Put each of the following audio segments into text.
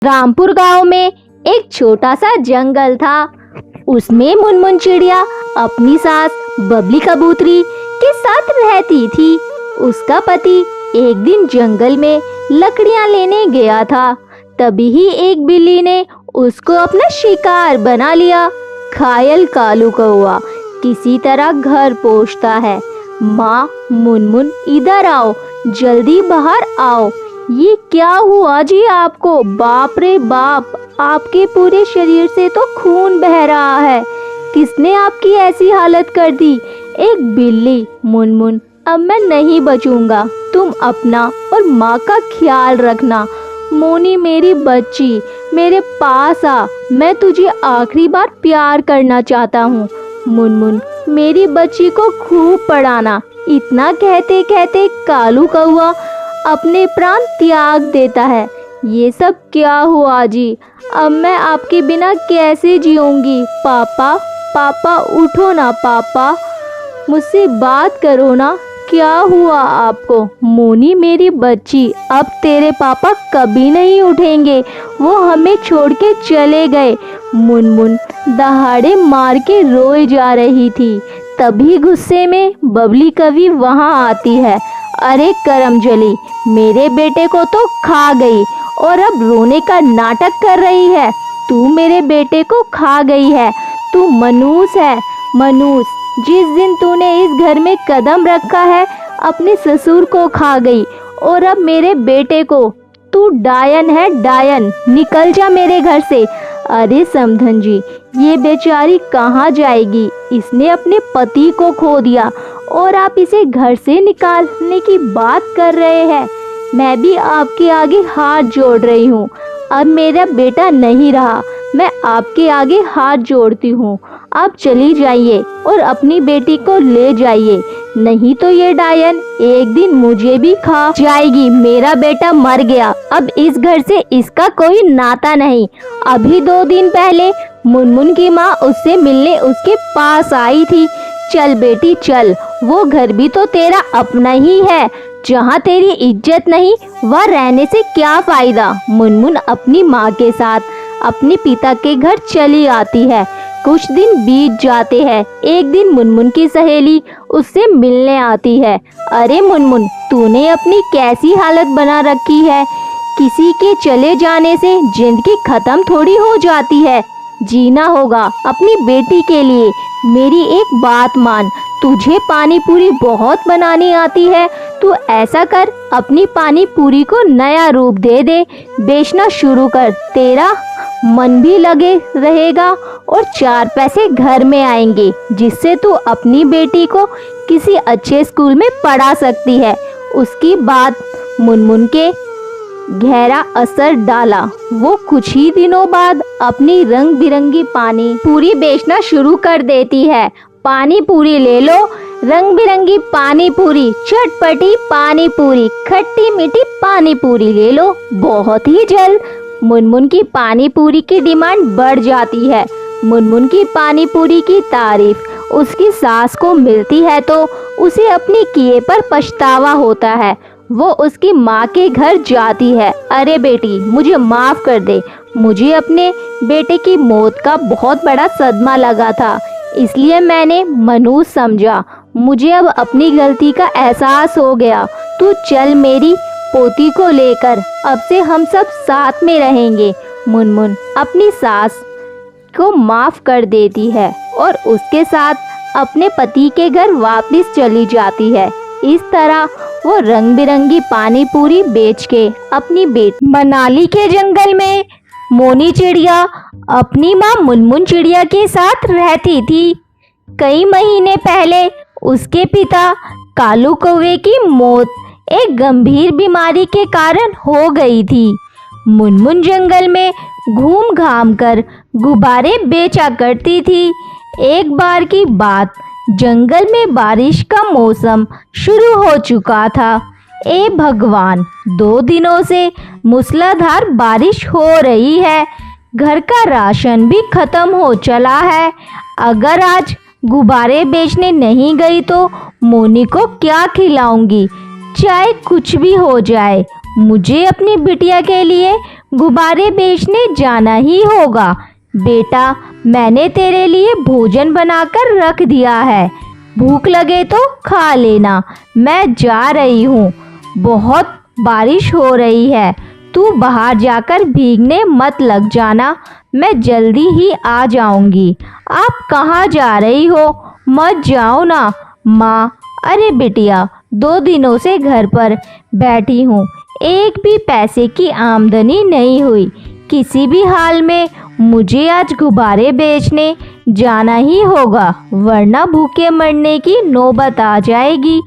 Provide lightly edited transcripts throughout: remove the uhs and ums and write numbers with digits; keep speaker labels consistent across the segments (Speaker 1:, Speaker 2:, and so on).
Speaker 1: रामपुर गांव में एक छोटा सा जंगल था। उसमें मुनमुन चिड़िया अपनी सास बबली कबूतरी के साथ रहती थी। उसका पति एक दिन जंगल में लकड़ियां लेने गया था। तभी ही एक बिल्ली ने उसको अपना शिकार बना लिया। घायल कालू कौवा किसी तरह घर पहुंचता है। माँ मुनमुन इधर आओ, जल्दी बाहर आओ। ये क्या हुआ जी आपको? बाप रे बाप, आपके पूरे शरीर से तो खून बह रहा है। किसने आपकी ऐसी हालत कर दी? एक बिल्ली। मुनमुन, अब मैं नहीं बचूंगा। तुम अपना और माँ का ख्याल रखना। मोनी मेरी बच्ची, मेरे पास आ। मैं तुझे आखिरी बार प्यार करना चाहता हूँ। मुनमुन, मेरी बच्ची को खूब पढ़ाना। इतना कहते कहते कालू कौवा अपने प्राण त्याग देता है। ये सब क्या हुआ जी? अब मैं आपके बिना कैसे जीऊंगी? पापा, पापा उठो ना पापा, मुझसे बात करो ना। क्या हुआ आपको? मोनी मेरी बच्ची, अब तेरे पापा कभी नहीं उठेंगे। वो हमें छोड़ के चले गए। मुनमुन दहाड़े मार के रोए जा रही थी। तभी गुस्से में बबली कवि वहाँ आती है। अरे करमजली, मेरे बेटे को तो खा गई और अब रोने का नाटक कर रही है। तू मेरे बेटे को खा गई है। तू मनूस है, मनूस। जिस दिन तूने इस घर में कदम रखा है, अपने ससुर को खा गई और अब मेरे बेटे को। तू डायन है, डायन। निकल जा मेरे घर से। अरे समधन जी, ये बेचारी कहाँ जाएगी? इसने अपने पति को खो दिया और आप इसे घर से निकालने की बात कर रहे हैं। मैं भी आपके आगे हाथ जोड़ रही हूँ। अब मेरा बेटा नहीं रहा। मैं आपके आगे हाथ जोड़ती हूँ। आप चली जाइए और अपनी बेटी को ले जाइए, नहीं तो ये डायन एक दिन मुझे भी खा जाएगी। मेरा बेटा मर गया, अब इस घर से इसका कोई नाता नहीं। अभी 2 दिन पहले मुनमुन की माँ उससे मिलने उसके पास आई थी। चल बेटी चल, वो घर भी तो तेरा अपना ही है। जहाँ तेरी इज्जत नहीं, वह रहने से क्या फायदा? मुनमुन अपनी माँ के साथ अपने पिता के घर चली आती है। कुछ दिन बीत जाते हैं। एक दिन मुनमुन की सहेली उससे मिलने आती है। अरे मुनमुन, तूने अपनी कैसी हालत बना रखी है? किसी के चले जाने से जिंदगी खत्म थोड़ी हो जाती है। जीना होगा अपनी बेटी के लिए। मेरी एक बात मान, तुझे पानी पूरी बहुत बनानी आती है। तू ऐसा कर, अपनी पानी पूरी को नया रूप दे दे, बेचना शुरू कर। तेरा मन भी लगे रहेगा और 4 पैसे घर में आएंगे, जिससे तू अपनी बेटी को किसी अच्छे स्कूल में पढ़ा सकती है। उसकी बात मुनमुन के गहरा असर डाला। वो कुछ ही दिनों बाद अपनी रंग बिरंगी पानी पूरी बेचना शुरू कर देती है। पानी पूरी ले लो, रंग बिरंगी पानी पूरी, चटपटी पानी पूरी, खट्टी मीठी पानी पूरी ले लो। बहुत ही जल्द मुनमुन की पानी पूरी की डिमांड बढ़ जाती है। मुनमुन की पानी पूरी की तारीफ उसकी सास को मिलती है तो उसे अपने किए पर पछतावा होता है। वो उसकी माँ के घर जाती है। अरे बेटी, मुझे माफ़ कर दे। मुझे अपने बेटे की मौत का बहुत बड़ा सदमा लगा था, इसलिए मैंने मनूस समझा। मुझे अब अपनी गलती का एहसास हो गया। तू चल मेरी पोती को लेकर, अब से हम सब साथ में रहेंगे। मुनमुन अपनी सास को माफ़ कर देती है और उसके साथ अपने पति के घर वापस चली जाती है। इस तरह वो रंग बिरंगी पानी पूरी बेच के अपनी बेटी। मनाली के जंगल में मोनी चिड़िया अपनी माँ मुनमुन चिड़िया के साथ रहती थी। कई महीने पहले उसके पिता कालू कौवे की मौत एक गंभीर बीमारी के कारण हो गई थी। मुनमुन जंगल में घूम घाम कर गुब्बारे बेचा करती थी। एक बार की बात, जंगल में बारिश का मौसम शुरू हो चुका था। ए भगवान, 2 दिनों से मूसलाधार बारिश हो रही है। घर का राशन भी खत्म हो चला है। अगर आज गुब्बारे बेचने नहीं गई तो मोनी को क्या खिलाऊंगी? चाहे कुछ भी हो जाए, मुझे अपनी बिटिया के लिए गुब्बारे बेचने जाना ही होगा। बेटा, मैंने तेरे लिए भोजन बनाकर रख दिया है, भूख लगे तो खा लेना। मैं जा रही हूँ, बहुत बारिश हो रही है, तू बाहर जाकर भीगने मत लग जाना, मैं जल्दी ही आ जाऊंगी। आप कहाँ जा रही हो? मत जाओ ना माँ। अरे बिटिया, 2 दिनों से घर पर बैठी हूँ, एक भी पैसे की आमदनी नहीं हुई। किसी भी हाल में मुझे आज गुब्बारे बेचने जाना ही होगा, वरना भूखे मरने की नौबत आ जाएगी।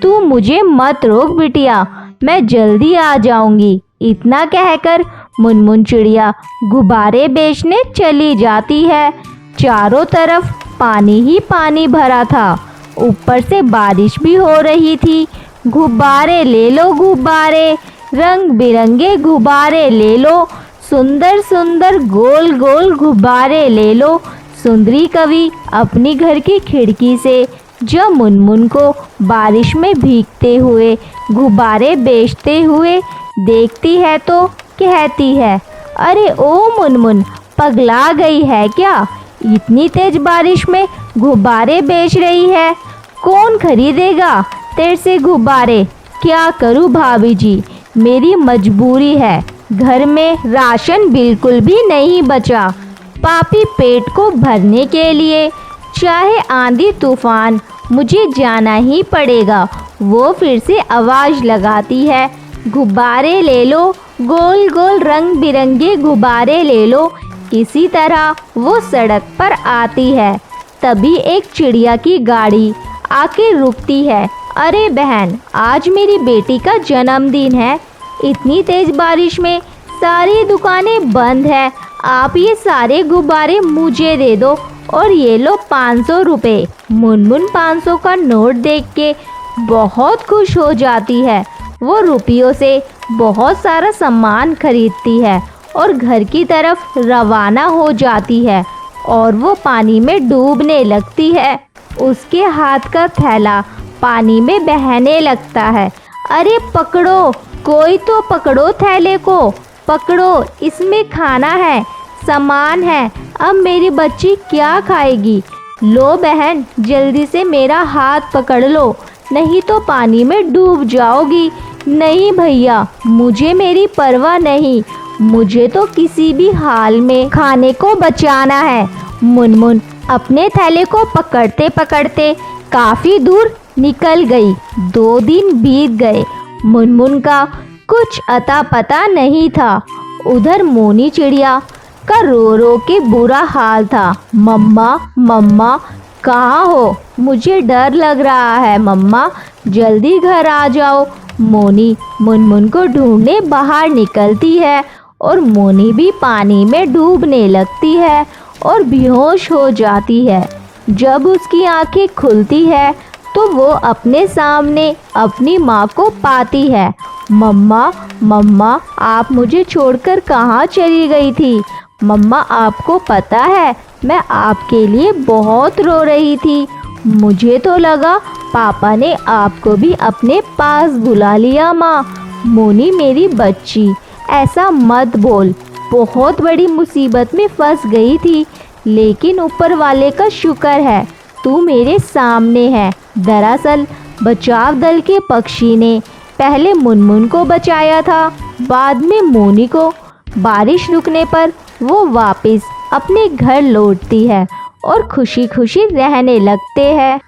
Speaker 1: तू मुझे मत रोक बिटिया, मैं जल्दी आ जाऊंगी। इतना कहकर मुनमुन चिड़िया गुब्बारे बेचने चली जाती है। चारों तरफ पानी ही पानी भरा था, ऊपर से बारिश भी हो रही थी। गुब्बारे ले लो गुब्बारे, रंग बिरंगे गुब्बारे ले लो, सुंदर सुंदर गोल गोल गुब्बारे ले लो। सुंदरी कवि अपनी घर की खिड़की से जब मुनमुन को बारिश में भीगते हुए गुब्बारे बेचते हुए देखती है तो कहती है, अरे ओ मुनमुन, पगला गई है क्या? इतनी तेज बारिश में गुब्बारे बेच रही है, कौन खरीदेगा तेरे से गुब्बारे? क्या करूं भाभी जी, मेरी मजबूरी है, घर में राशन बिल्कुल भी नहीं बचा। पापी पेट को भरने के लिए चाहे आंधी तूफान मुझे जाना ही पड़ेगा। वो फिर से आवाज़ लगाती है, गुब्बारे ले लो, गोल गोल रंग बिरंगे गुब्बारे ले लो। इसी तरह वो सड़क पर आती है। तभी एक चिड़िया की गाड़ी आके रुकती है। अरे बहन, आज मेरी बेटी का जन्मदिन है, इतनी तेज बारिश में सारी दुकानें बंद है, आप ये सारे गुब्बारे मुझे दे दो और ये लो 500 रुपये। मुनमुन 500 का नोट देख के बहुत खुश हो जाती है। वो रुपयों से बहुत सारा सामान खरीदती है और घर की तरफ रवाना हो जाती है और वो पानी में डूबने लगती है। उसके हाथ का थैला पानी में बहने लगता है। अरे पकड़ो, कोई तो पकड़ो, थैले को पकड़ो, इसमें खाना है, सामान है, अब मेरी बच्ची क्या खाएगी? लो बहन, जल्दी से मेरा हाथ पकड़ लो, नहीं तो पानी में डूब जाओगी। नहीं भैया, मुझे मेरी परवाह नहीं, मुझे तो किसी भी हाल में खाने को बचाना है। मुनमुन अपने थैले को पकड़ते पकड़ते काफ़ी दूर निकल गई। 2 दिन बीत गए, मुनमुन का कुछ अता पता नहीं था। उधर मोनी चिड़िया का रो रो के बुरा हाल था। मम्मा मम्मा, कहाँ हो? मुझे डर लग रहा है मम्मा, जल्दी घर आ जाओ। मोनी मुनमुन को ढूंढने बाहर निकलती है और मोनी भी पानी में डूबने लगती है और बेहोश हो जाती है। जब उसकी आंखें खुलती है तो वो अपने सामने अपनी माँ को पाती है। मम्मा मम्मा, आप मुझे छोड़कर कहाँ चली गई थी? मम्मा, आपको पता है मैं आपके लिए बहुत रो रही थी, मुझे तो लगा पापा ने आपको भी अपने पास बुला लिया। माँ, मोनी मेरी बच्ची, ऐसा मत बोल, बहुत बड़ी मुसीबत में फंस गई थी, लेकिन ऊपर वाले का शुक्र है तू मेरे सामने है। दरअसल बचाव दल के पक्षी ने पहले मुनमुन को बचाया था, बाद में मोनी को। बारिश रुकने पर वो वापस अपने घर लौटती है और खुशी खुशी रहने लगते हैं।